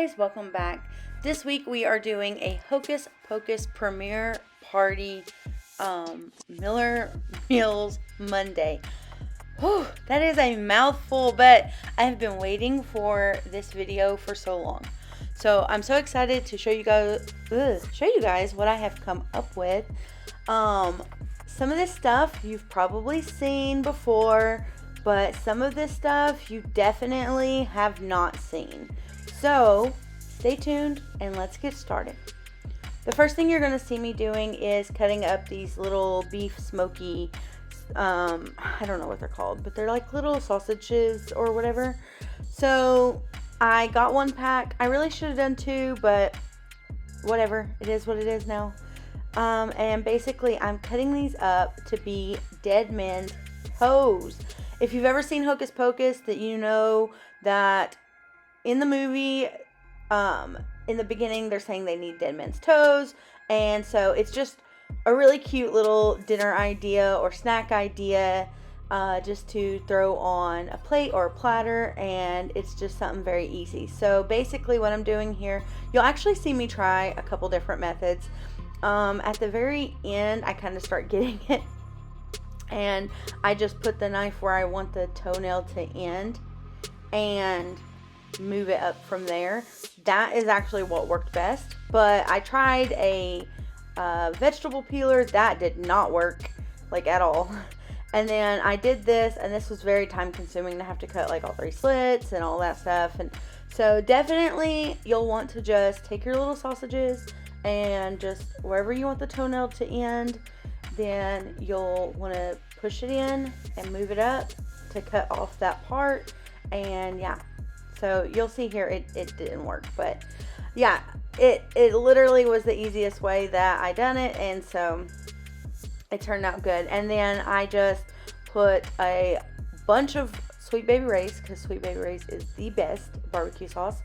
guys, welcome back. This week we are doing a Hocus Pocus premiere party Miller Meals Monday. Whew, that is a mouthful, but I have been waiting for this video for so long. So I'm so excited to show you guys what I have come up with. Some of this stuff you've probably seen before, but some of this stuff you definitely have not seen. So stay tuned and let's get started. The first thing you're going to see me doing is cutting up these little beef smoky, I don't know what they're called, but they're like little sausages or whatever. So I got one pack. I really should have done two, but whatever. It is what it is now. And basically I'm cutting these up to be dead men's toes. If you've ever seen Hocus Pocus, that you know that in the movie, in the beginning, they're saying they need dead men's toes. And so it's just a really cute little dinner idea or snack idea, just to throw on a plate or a platter. And it's just something very easy. So basically what I'm doing here, you'll actually see me try a couple different methods. At the very end, I kind of start getting it. And I just put the knife where I want the toenail to end and move it up from there. That is actually what worked best. But I tried a vegetable peeler. That did not work, like, at all. And then I did this, and this was very time consuming to have to cut like all 3 slits and all that stuff. And so definitely you'll want to just take your little sausages and just wherever you want the toenail to end, then you'll want to push it in and move it up to cut off that part. And yeah, so you'll see here it didn't work, but yeah, it literally was the easiest way that I done it, and so it turned out good. And then I just put a bunch of Sweet Baby Ray's, because Sweet Baby Ray's is the best barbecue sauce,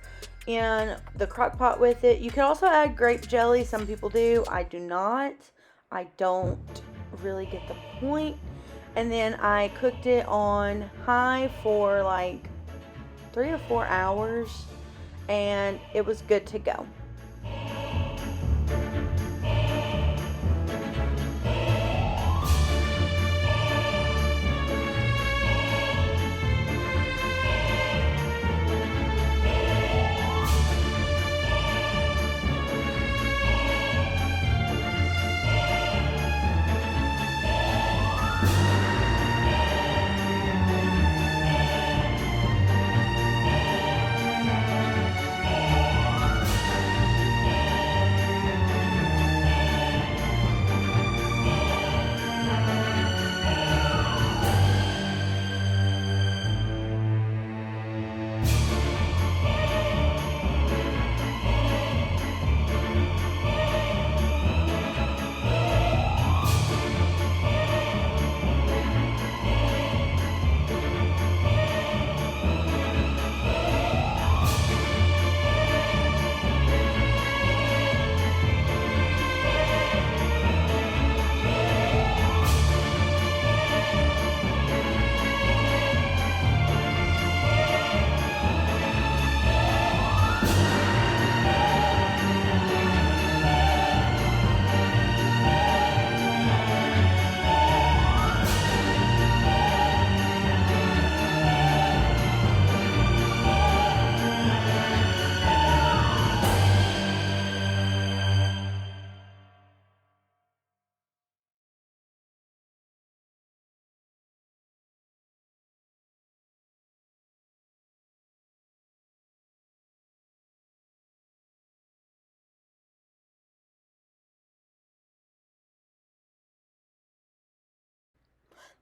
in the crock pot with it. You can also add grape jelly. Some people do. I do not. I don't really get the point. And then I cooked it on high for like 3 to 4 hours, and it was good to go.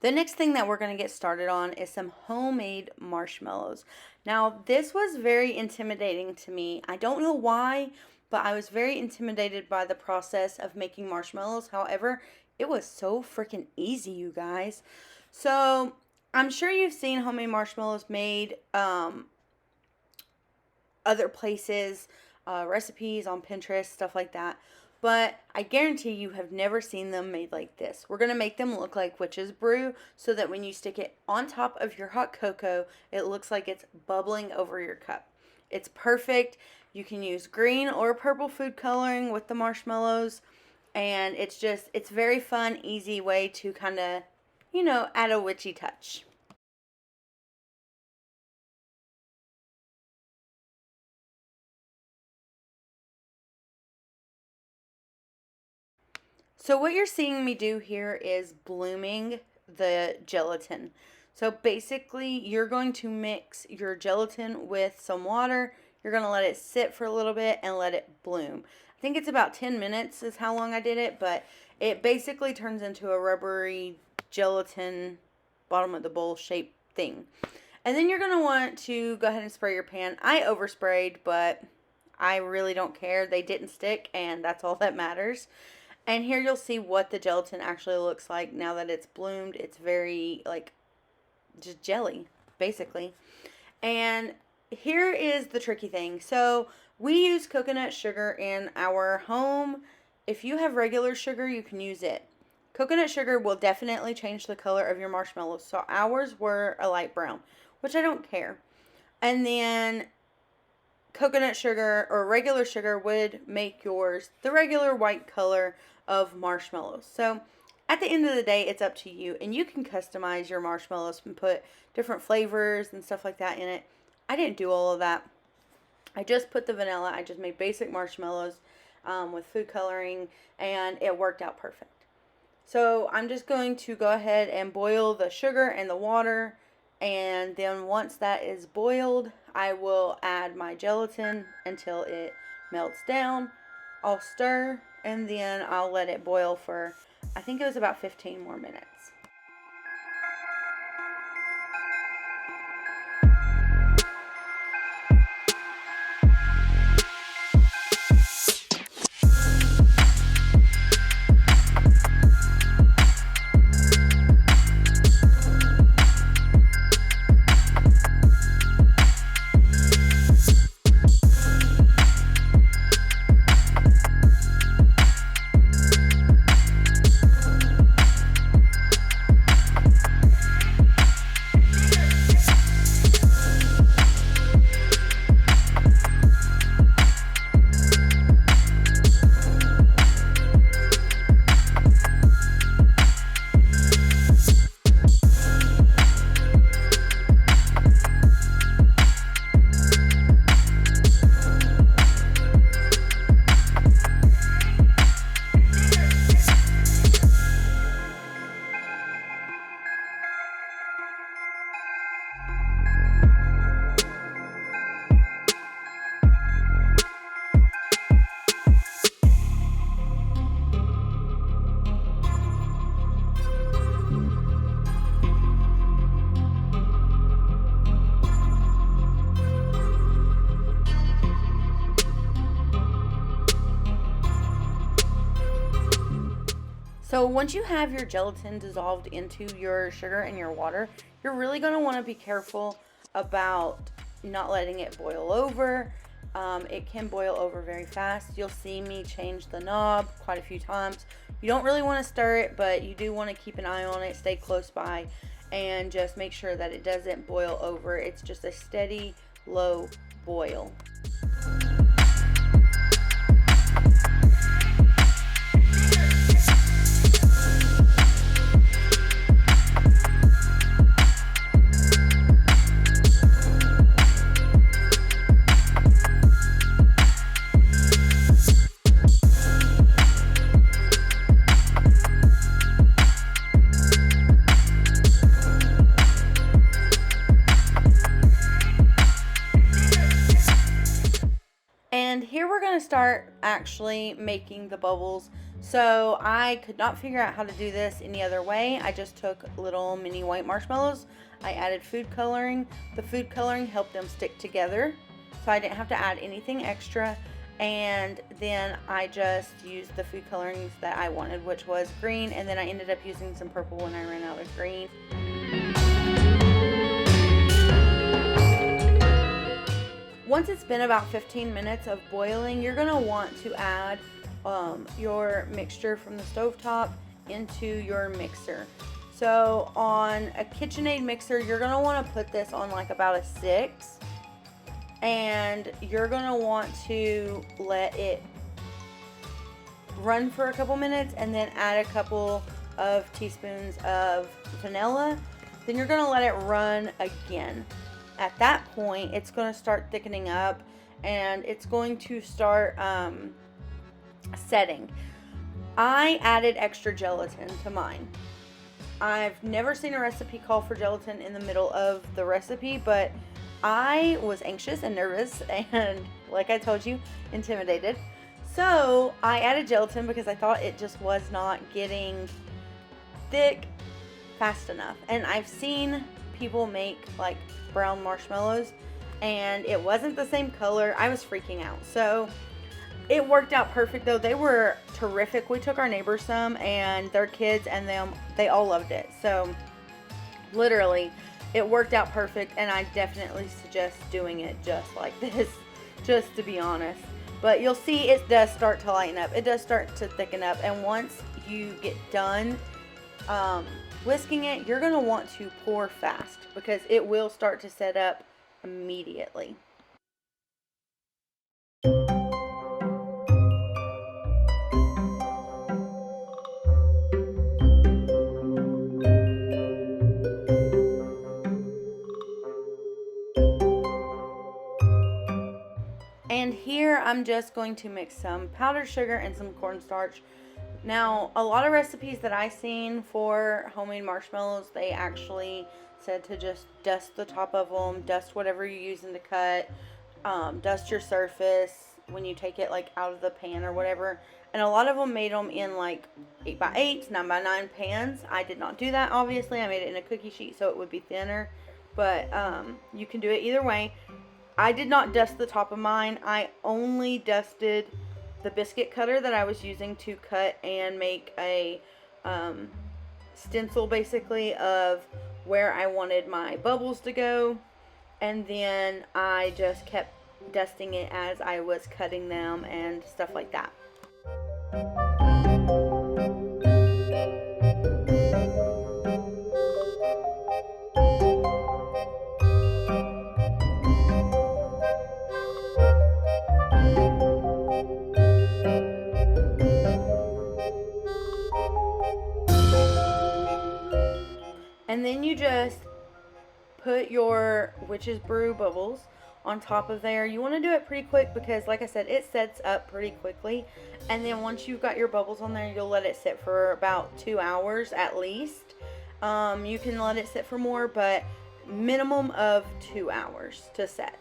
The next thing that we're going to get started on is some homemade marshmallows. Now, this was very intimidating to me. I don't know why, but I was very intimidated by the process of making marshmallows. However, it was so freaking easy, you guys. So, I'm sure you've seen homemade marshmallows made other places, recipes on Pinterest, stuff like that. But I guarantee you have never seen them made like this. We're going to make them look like witch's brew so that when you stick it on top of your hot cocoa, it looks like it's bubbling over your cup. It's perfect. You can use green or purple food coloring with the marshmallows. And it's very fun, easy way to kind of, add a witchy touch. So what you're seeing me do here is blooming the gelatin. So basically, you're going to mix your gelatin with some water. You're going to let it sit for a little bit and let it bloom. I think it's about 10 minutes is how long I did it, but it basically turns into a rubbery gelatin bottom of the bowl shape thing. And then you're going to want to go ahead and spray your pan. I oversprayed, but I really don't care. They didn't stick, and that's all that matters. And here you'll see what the gelatin actually looks like now that it's bloomed. It's very, just jelly, basically. And here is the tricky thing. So we use coconut sugar in our home. If you have regular sugar, you can use it. Coconut sugar will definitely change the color of your marshmallows. So ours were a light brown, which I don't care. And then coconut sugar or regular sugar would make yours the regular white color of marshmallows. So at the end of the day, it's up to you, and you can customize your marshmallows and put different flavors and stuff like that in it. I didn't do all of that. I just put the vanilla. I just made basic marshmallows with food coloring, and it worked out perfect. So I'm just going to go ahead and boil the sugar and the water, and then once that is boiled, I will add my gelatin until it melts down. I'll stir, and then I'll let it boil for, I think it was about 15 more minutes. So once you have your gelatin dissolved into your sugar and your water, you're really going to want to be careful about not letting it boil over. It can boil over very fast. You'll see me change the knob quite a few times. You don't really want to stir it, but you do want to keep an eye on it, stay close by, and just make sure that it doesn't boil over. It's just a steady, low boil. And here we're going to start actually making the bubbles. So I could not figure out how to do this any other way. I just took little mini white marshmallows. I added food coloring. The food coloring helped them stick together, so I didn't have to add anything extra. And then I just used the food colorings that I wanted, which was green, and then I ended up using some purple when I ran out of green. Once it's been about 15 minutes of boiling, you're going to want to add your mixture from the stovetop into your mixer. So on a KitchenAid mixer, you're going to want to put this on like about a 6. and you're going to want to let it run for a couple minutes and then add a couple of teaspoons of vanilla. Then you're going to let it run again. At that point, it's going to start thickening up and it's going to start setting. I added extra gelatin to mine. I've never seen a recipe call for gelatin in the middle of the recipe, but I was anxious and nervous and, like I told you, intimidated. So I added gelatin because I thought it just was not getting thick fast enough. And I've seen people make like brown marshmallows and it wasn't the same color. I was freaking out. So it worked out perfect though. They were terrific. We took our neighbors some and their kids and they all loved it. So literally it worked out perfect, and I definitely suggest doing it just like this, just to be honest. But you'll see it does start to lighten up. It does start to thicken up, and once you get done whisking it, you're going to want to pour fast because it will start to set up immediately. And here I'm just going to mix some powdered sugar and some cornstarch. Now, a lot of recipes that I've seen for homemade marshmallows, they actually said to just dust the top of them, dust whatever you're using to cut, dust your surface when you take it like out of the pan or whatever. And a lot of them made them in like 8x8, 9x9 pans. I did not do that, obviously. I made it in a cookie sheet so it would be thinner. But you can do it either way. I did not dust the top of mine. I only dusted the biscuit cutter that I was using to cut and make a stencil basically of where I wanted my bubbles to go. And then I just kept dusting it as I was cutting them and stuff like that. And then you just put your witch's brew bubbles on top of there. You want to do it pretty quick because, like I said, it sets up pretty quickly. And then once you've got your bubbles on there, you'll let it sit for about 2 hours at least. You can let it sit for more, but minimum of 2 hours to set.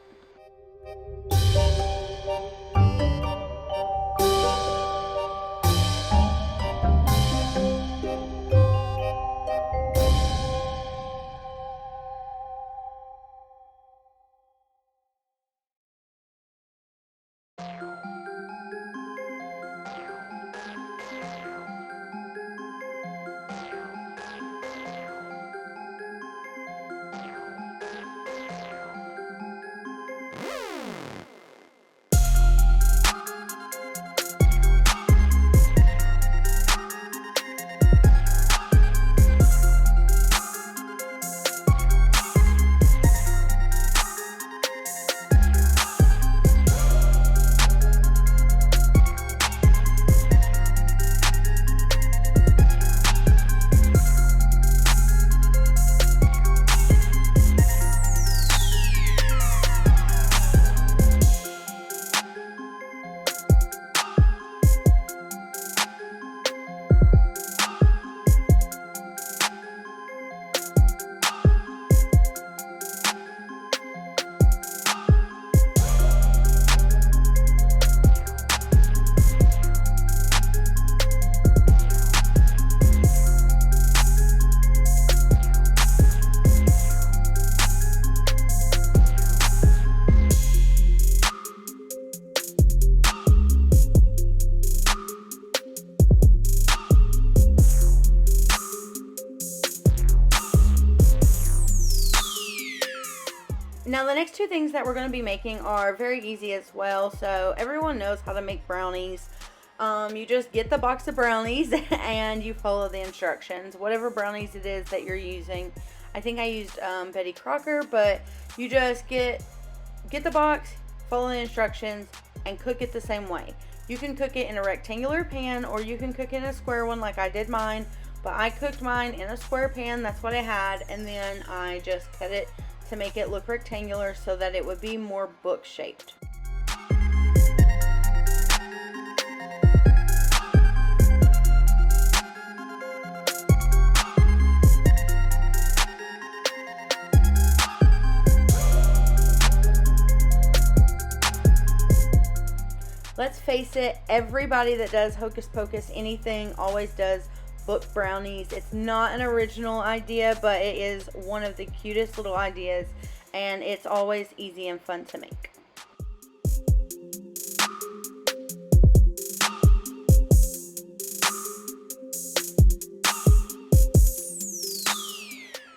Now the next two things that we're going to be making are very easy as well. So everyone knows how to make brownies. You just get the box of brownies and you follow the instructions. Whatever brownies it is that you're using. I think I used Betty Crocker, but you just get get the box, follow the instructions, and cook it the same way. You can cook it in a rectangular pan, or you can cook it in a square one like I did mine, but I cooked mine in a square pan. That's what I had, and then I just cut it to make it look rectangular so that it would be more book shaped. Let's face it, everybody that does Hocus Pocus anything always does book brownies. It's not an original idea, but it is one of the cutest little ideas, and it's always easy and fun to make.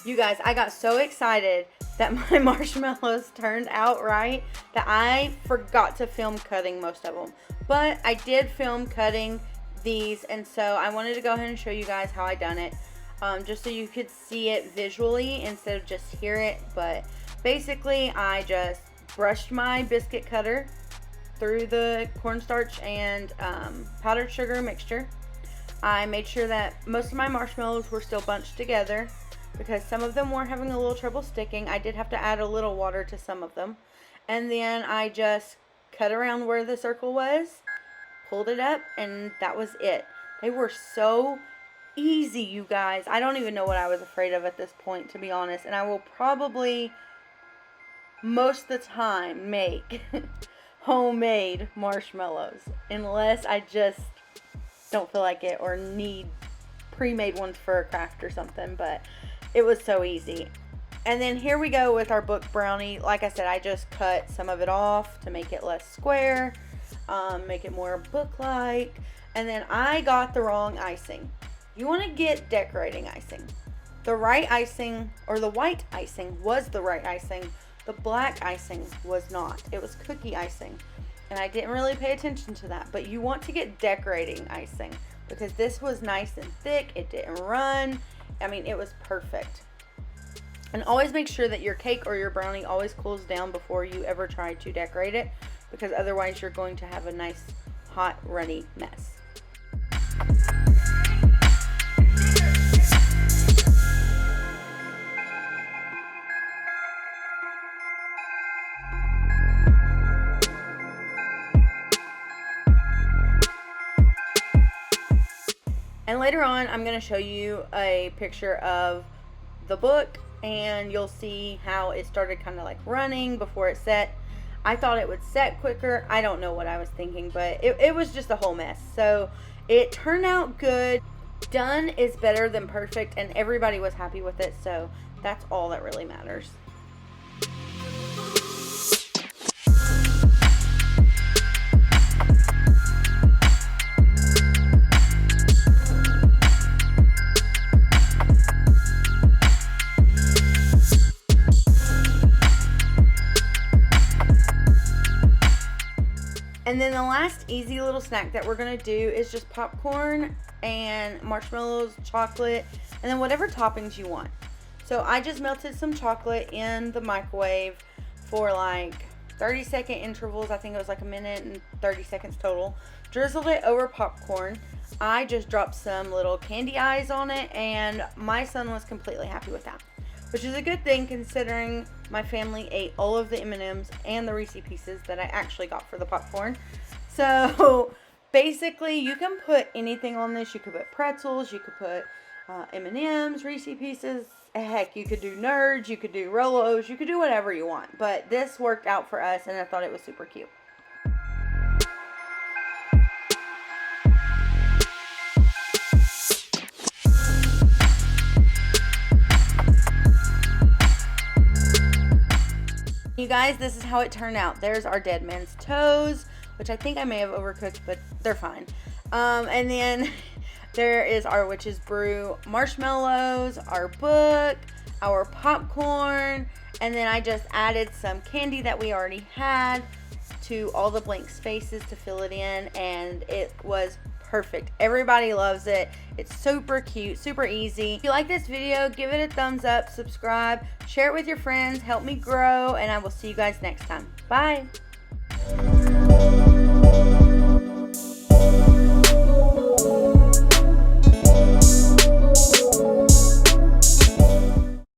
You guys, I got so excited that my marshmallows turned out right that I forgot to film cutting most of them. But I did film cutting these, and so I wanted to go ahead and show you guys how I done it, just so you could see it visually instead of just hear it. But basically, I just brushed my biscuit cutter through the cornstarch and powdered sugar mixture. I made sure that most of my marshmallows were still bunched together, because some of them were having a little trouble sticking. I did have to add a little water to some of them. And then I just cut around where the circle was, pulled it up, and that was it. They were so easy, you guys. I don't even know what I was afraid of at this point, to be honest. And I will probably, most of the time, make homemade marshmallows, unless I just don't feel like it or need pre-made ones for a craft or something. But it was so easy. And then here we go with our book brownie. Like I said, I just cut some of it off to make it less square, make it more book-like. And then I got the wrong icing. You want to get decorating icing. The right icing, or the white icing, was the right icing. The black icing was not. It was cookie icing. And I didn't really pay attention to that. But you want to get decorating icing, because this was nice and thick. It didn't run. I mean, it was perfect. And always make sure that your cake or your brownie always cools down before you ever try to decorate it, because otherwise you're going to have a nice, hot, runny mess. And later on, I'm going to show you a picture of the book, and you'll see how it started kind of like running before it set. I thought it would set quicker. I don't know what I was thinking, but it was just a whole mess. So it turned out good. Done is better than perfect, and everybody was happy with it. So that's all that really matters. And then the last easy little snack that we're going to do is just popcorn and marshmallows, chocolate, and then whatever toppings you want. So I just melted some chocolate in the microwave for like 30-second intervals. I think it was like a minute and 30 seconds total. Drizzled it over popcorn. I just dropped some little candy eyes on it, and my son was completely happy with that, which is a good thing considering my family ate all of the M&Ms and the Reese Pieces that I actually got for the popcorn. So basically, you can put anything on this. You could put pretzels, you could put M&Ms, Reese Pieces. Heck, you could do Nerds, you could do Rolos, you could do whatever you want. But this worked out for us, and I thought it was super cute. You guys, this is how it turned out. There's our dead man's toes, which I think I may have overcooked, but they're fine. And then there is our witch's brew marshmallows, our book, our popcorn, and then I just added some candy that we already had to all the blank spaces to fill it in, and it was perfect. Everybody loves it. It's super cute, super easy. If you like this video, give it a thumbs up, subscribe, share it with your friends, help me grow, and I will see you guys next time. Bye.